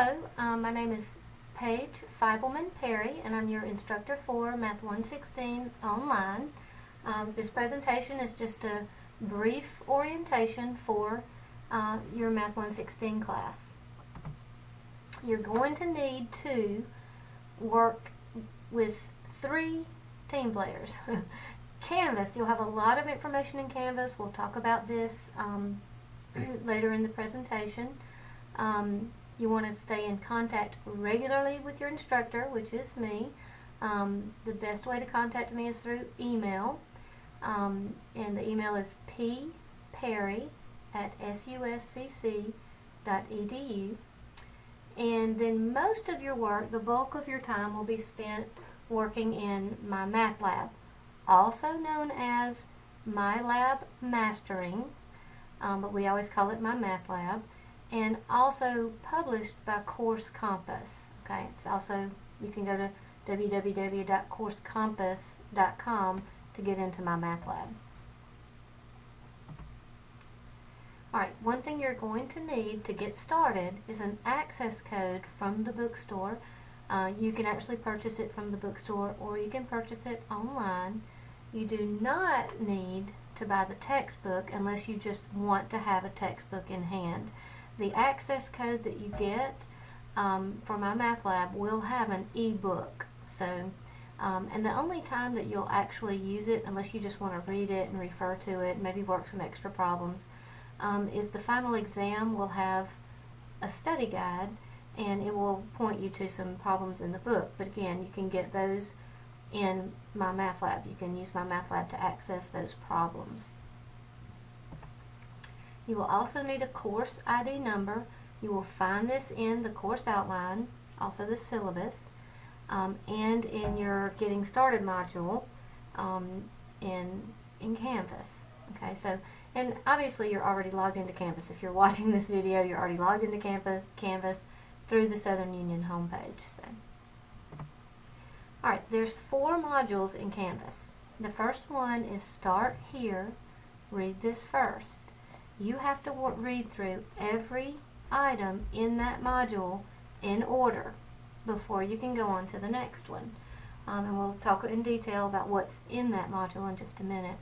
Hello, my name is Paige Feibelman Perry, and I'm your instructor for Math 116 online. This presentation is just a brief orientation for your Math 116 class. You're going to need to work with 3 team players. Canvas, you'll have a lot of information in Canvas. We'll talk about this later in the presentation. You want to stay in contact regularly with your instructor, which is me. The best way to contact me is through email, and the email is pperry@suscc.edu. And then most of your work, the bulk of your time, will be spent working in MyMathLab, also known as MyLab Mastering, but we always call it MyMathLab, and also published by Course Compass. Okay, it's also, you can go to www.coursecompass.com to get into MyMathLab. Alright, one thing you're going to need to get started is an access code from the bookstore. You can actually purchase it from the bookstore, or you can purchase it online. You do not need to buy the textbook unless you just want to have a textbook in hand. The access code that you get for MyMathLab will have an e-book. So, and the only time that you'll actually use it, unless you just want to read it and refer to it, maybe work some extra problems, is the final exam will have a study guide, and it will point you to some problems in the book. But again, you can get those in MyMathLab. You can use MyMathLab to access those problems. You will also need a course ID number. You will find this in the course outline, also the syllabus, and in your Getting Started module in Canvas. Okay, so, and obviously you're already logged into Canvas. If you're watching this video, you're already logged into Canvas through the Southern Union homepage. So, alright, there's 4 modules in Canvas. The first one is Start Here, Read This First. You have to read through every item in that module in order before you can go on to the next one. And we'll talk in detail about what's in that module in just a minute.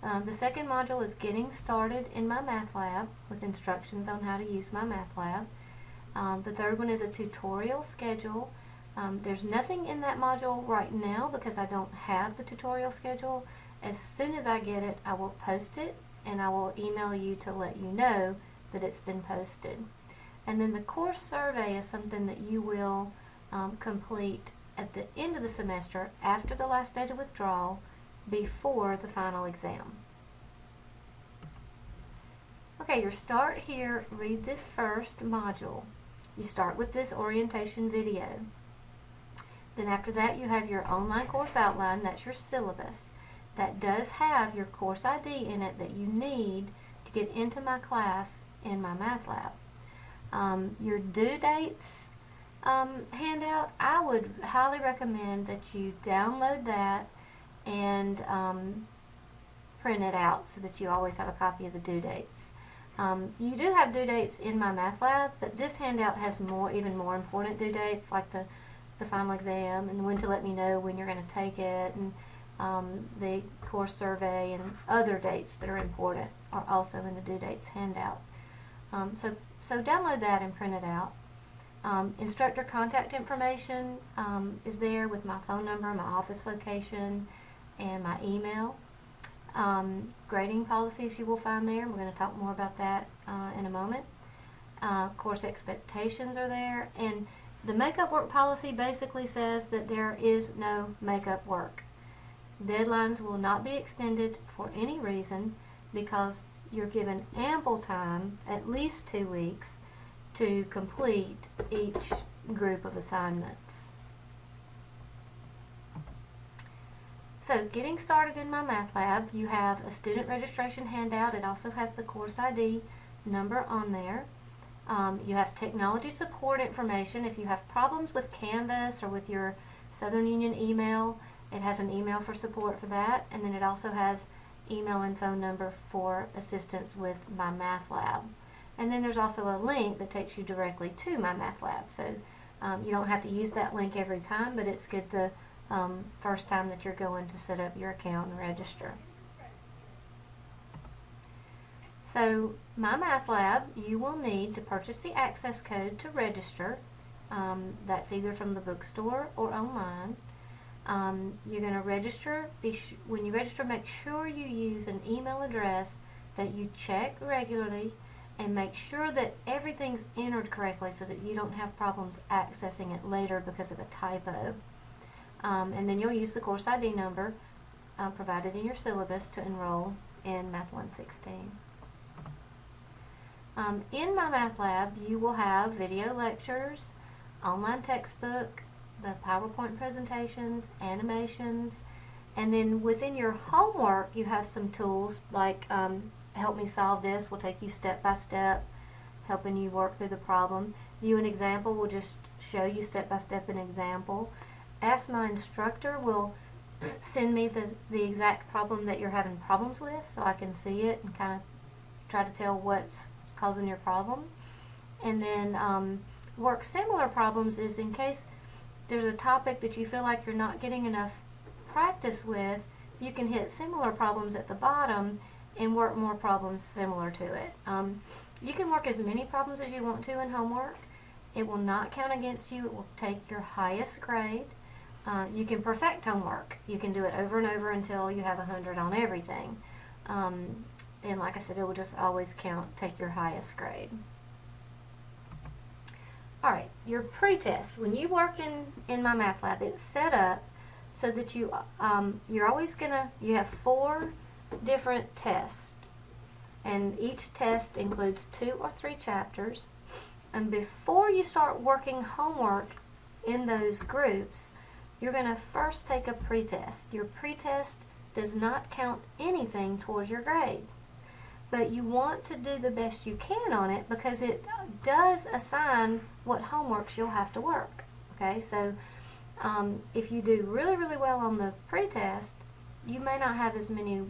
The second module is Getting Started in MyMathLab, with instructions on how to use MyMathLab. The third one is a tutorial schedule. There's nothing in that module right now because I don't have the tutorial schedule. As soon as I get it, I will post it, and I will email you to let you know that it's been posted. And then the course survey is something that you will complete at the end of the semester, after the last date of withdrawal, before the final exam. Okay, your Start Here, Read This First module. You start with this orientation video. Then after that you have your online course outline, that's your syllabus. That does have your course ID in it that you need to get into my class in MyMathLab. Your due dates handout, I would highly recommend that you download that and print it out so that you always have a copy of the due dates. You do have due dates in MyMathLab, but this handout has even more important due dates, like the final exam and when to let me know when you're going to take it, and the course survey and other dates that are important are also in the due dates handout. So download that and print it out. Instructor contact information is there with my phone number, my office location, and my email. Grading policies you will find there. We're going to talk more about that in a moment. Course expectations are there, and the makeup work policy basically says that there is no makeup work. Deadlines will not be extended for any reason because you're given ample time, at least 2 weeks, to complete each group of assignments. So, getting started in MyMathLab, you have a student registration handout. It also has the course ID number on there. You have technology support information. If you have problems with Canvas or with your Southern Union email, it has an email for support for that, and then it also has email and phone number for assistance with MyMathLab. And then there's also a link that takes you directly to MyMathLab. So you don't have to use that link every time, but it's good the first time that you're going to set up your account and register. So MyMathLab, you will need to purchase the access code to register. That's either from the bookstore or online. You're going to register. When you register, make sure you use an email address that you check regularly, and make sure that everything's entered correctly so that you don't have problems accessing it later because of a typo. And then you'll use the course ID number provided in your syllabus to enroll in Math 116. In MyMathLab, you will have video lectures, online textbook, the PowerPoint presentations, animations, and then within your homework you have some tools like Help Me Solve This will take you step by step, helping you work through the problem. View an Example will just show you step by step an example. Ask My Instructor will send me the exact problem that you're having problems with so I can see it and kind of try to tell what's causing your problem. And then Work Similar Problems is in case there's a topic that you feel like you're not getting enough practice with, you can hit Similar Problems at the bottom and work more problems similar to it. You can work as many problems as you want to in homework. It will not count against you. It will take your highest grade. You can perfect homework. You can do it over and over until you have 100 on everything. And like I said, it will just always take your highest grade. Alright, your pretest. When you work in MyMathLab, it's set up so that you're always you have 4 different tests. And each test includes 2 or 3 chapters. And before you start working homework in those groups, you're going to first take a pretest. Your pretest does not count anything towards your grade. But you want to do the best you can on it because it does assign what homeworks you'll have to work. Okay, so if you do really, really well on the pretest, you may not have as many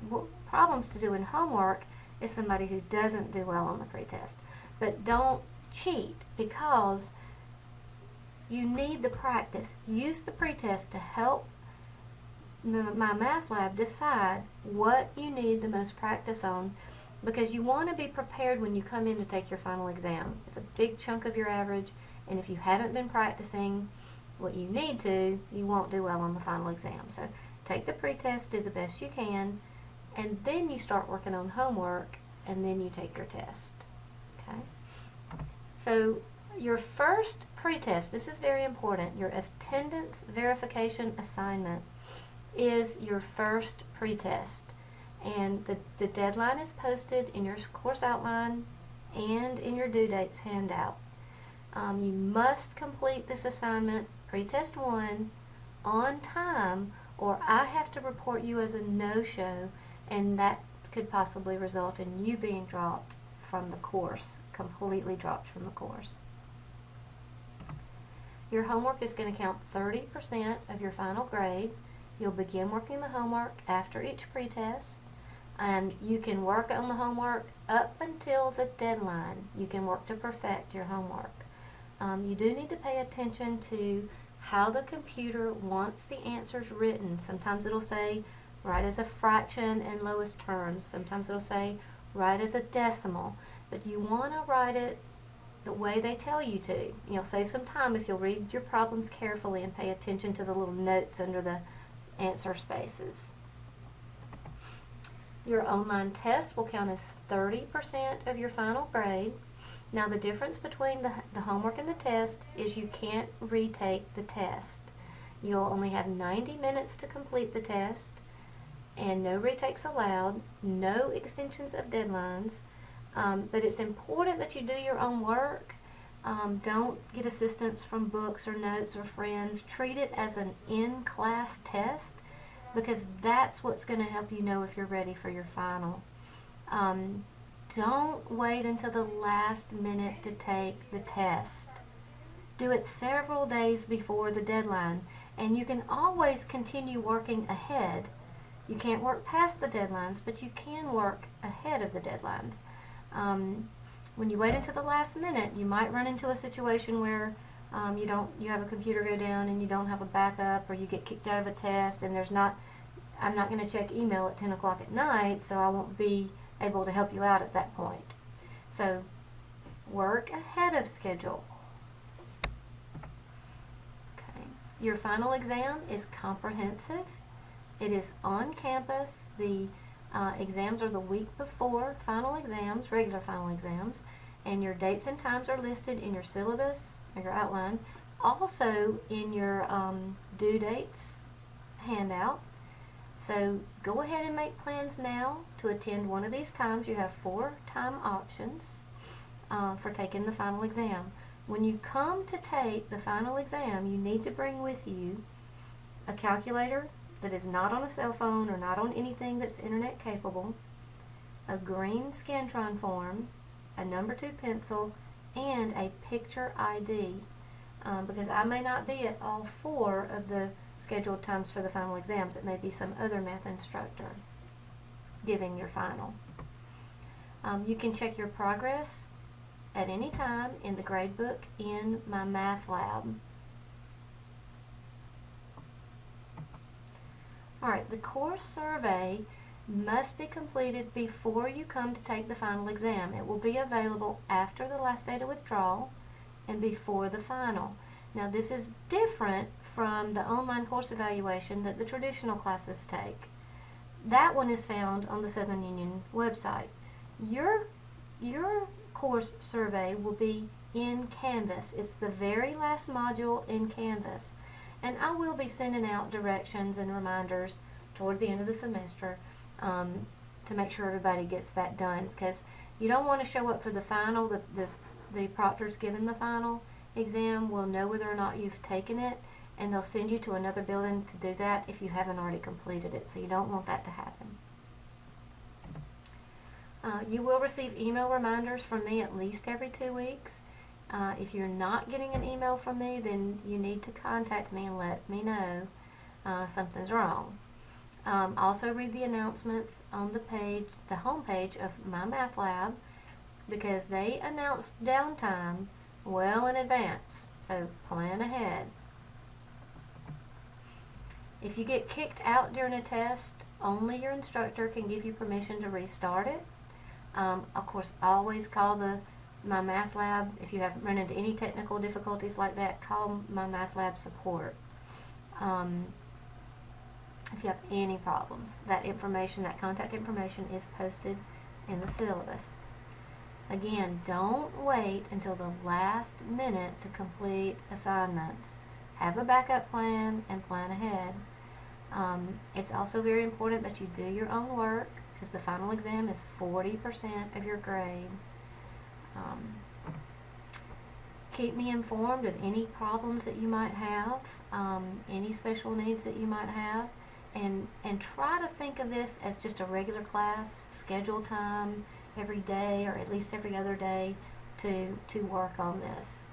problems to do in homework as somebody who doesn't do well on the pretest. But don't cheat because you need the practice. Use the pretest to help MyMathLab decide what you need the most practice on, because you want to be prepared when you come in to take your final exam. It's a big chunk of your average, and if you haven't been practicing what you need to, you won't do well on the final exam. So take the pretest, do the best you can, and then you start working on homework, and then you take your test. Okay? So your first pretest, this is very important, your attendance verification assignment is your first pretest. And the deadline is posted in your course outline and in your due dates handout. You must complete this assignment, pretest 1, on time, or I have to report you as a no-show, and that could possibly result in you being dropped from the course, completely dropped from the course. Your homework is going to count 30% of your final grade. You'll begin working the homework after each pretest. And you can work on the homework up until the deadline. You can work to perfect your homework. You do need to pay attention to how the computer wants the answers written. Sometimes it'll say write as a fraction in lowest terms. Sometimes it'll say write as a decimal. But you want to write it the way they tell you to. You'll save some time if you'll read your problems carefully and pay attention to the little notes under the answer spaces. Your online test will count as 30% of your final grade. Now the difference between the homework and the test is you can't retake the test. You'll only have 90 minutes to complete the test, and no retakes allowed, no extensions of deadlines. But it's important that you do your own work. Don't get assistance from books or notes or friends. Treat it as an in-class test, because that's what's going to help you know if you're ready for your final. Don't wait until the last minute to take the test. Do it several days before the deadline, and you can always continue working ahead. You can't work past the deadlines, but you can work ahead of the deadlines. When you wait until the last minute, you might run into a situation where you have a computer go down and you don't have a backup, or you get kicked out of a test and I'm not going to check email at 10 o'clock at night, so I won't be able to help you out at that point. So work ahead of schedule. Okay. Your final exam is comprehensive. It is on campus. The exams are the week before final exams, regular final exams, and your dates and times are listed in your syllabus or your outline. Also in your due dates handout. So go ahead and make plans now to attend one of these times. You have 4 time options for taking the final exam. When you come to take the final exam, you need to bring with you a calculator that is not on a cell phone or not on anything that's internet capable, a green Scantron form, a number 2 pencil, and a picture ID, because I may not be at all 4 of the scheduled times for the final exams. It may be some other math instructor giving your final. You can check your progress at any time in the gradebook in My Math Lab. Alright, the course survey must be completed before you come to take the final exam. It will be available after the last day to withdrawal and before the final. Now this is different from the online course evaluation that the traditional classes take. That one is found on the Southern Union website. Your course survey will be in Canvas. It's the very last module in Canvas. And I will be sending out directions and reminders toward the end of the semester to make sure everybody gets that done, because you don't want to show up for the final. The proctors giving the final exam will know whether or not you've taken it, and they'll send you to another building to do that if you haven't already completed it, so you don't want that to happen. You will receive email reminders from me at least every 2 weeks. If you're not getting an email from me, then you need to contact me and let me know something's wrong. Also read the announcements on the home page of My Math Lab, because they announce downtime well in advance, so plan ahead. If you get kicked out during a test, only your instructor can give you permission to restart it. Of course, always call My Math Lab. If you have run into any technical difficulties like that, call My Math Lab support. If you have any problems, that contact information is posted in the syllabus. Again, don't wait until the last minute to complete assignments. Have a backup plan and plan ahead. It's also very important that you do your own work, because the final exam is 40% of your grade. Keep me informed of any problems that you might have, any special needs that you might have, and try to think of this as just a regular class, schedule time every day or at least every other day to work on this.